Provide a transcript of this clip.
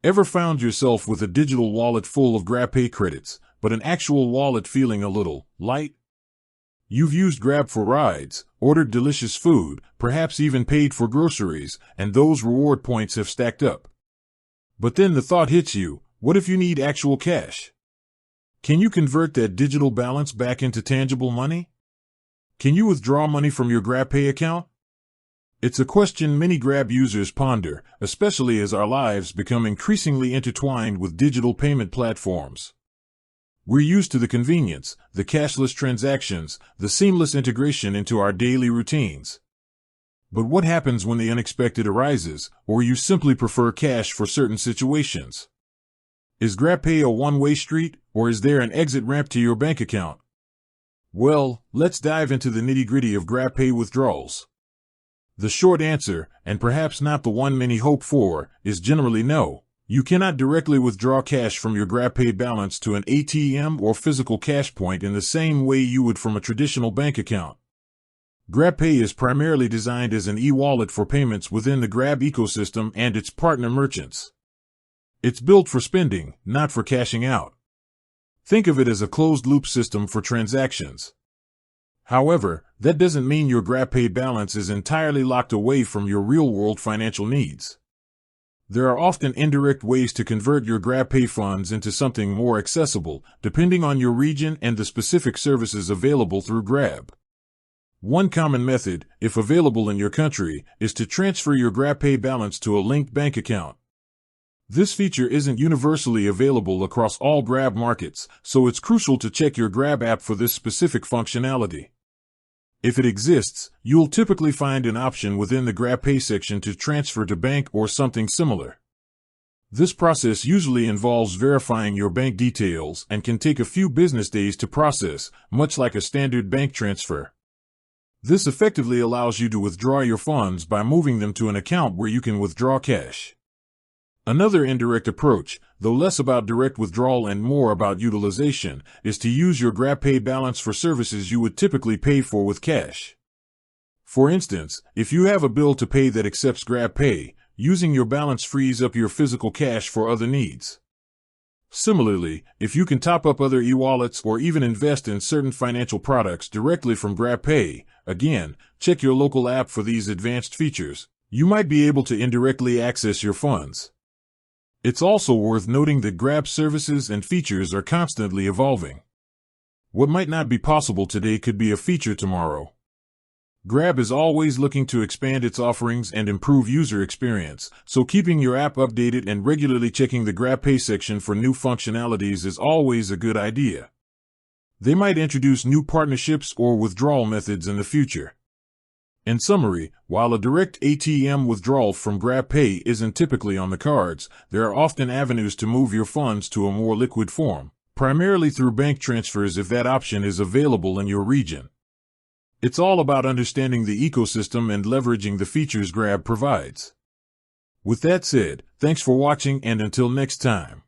Ever found yourself with a digital wallet full of Grabpay credits, but an actual wallet feeling a little light? You've used Grab for rides, ordered delicious food, perhaps even paid for groceries, and those reward points have stacked up. But then the thought hits you, what if you need actual cash? Can you convert that digital balance back into tangible money? Can you withdraw money from your Grabpay account? It's a question many Grab users ponder, especially as our lives become increasingly intertwined with digital payment platforms. We're used to the convenience, the cashless transactions, the seamless integration into our daily routines. But what happens when the unexpected arises, or you simply prefer cash for certain situations? Is Grabpay a one-way street, or is there an exit ramp to your bank account? Well, let's dive into the nitty-gritty of Grabpay withdrawals. The short answer, and perhaps not the one many hope for, is generally no. You cannot directly withdraw cash from your Grabpay balance to an ATM or physical cash point in the same way you would from a traditional bank account. Grabpay is primarily designed as an e-wallet for payments within the Grab ecosystem and its partner merchants. It's built for spending, not for cashing out. Think of it as a closed-loop system for transactions. However, that doesn't mean your Grabpay balance is entirely locked away from your real-world financial needs. There are often indirect ways to convert your Grabpay funds into something more accessible, depending on your region and the specific services available through Grab. One common method, if available in your country, is to transfer your Grabpay balance to a linked bank account. This feature isn't universally available across all Grab markets, so it's crucial to check your Grab app for this specific functionality. If it exists, you'll typically find an option within the Grabpay section to transfer to bank or something similar. This process usually involves verifying your bank details and can take a few business days to process, much like a standard bank transfer. This effectively allows you to withdraw your funds by moving them to an account where you can withdraw cash. Another indirect approach, though less about direct withdrawal and more about utilization, is to use your Grabpay balance for services you would typically pay for with cash. For instance, if you have a bill to pay that accepts Grabpay, using your balance frees up your physical cash for other needs. Similarly, if you can top up other e-wallets or even invest in certain financial products directly from Grabpay, again, check your local app for these advanced features. You might be able to indirectly access your funds. It's also worth noting that Grab services and features are constantly evolving. What might not be possible today could be a feature tomorrow. Grab is always looking to expand its offerings and improve user experience, so keeping your app updated and regularly checking the Grabpay section for new functionalities is always a good idea. They might introduce new partnerships or withdrawal methods in the future. In summary, while a direct ATM withdrawal from Grabpay isn't typically on the cards, there are often avenues to move your funds to a more liquid form, primarily through bank transfers if that option is available in your region. It's all about understanding the ecosystem and leveraging the features Grab provides. With that said, thanks for watching and until next time.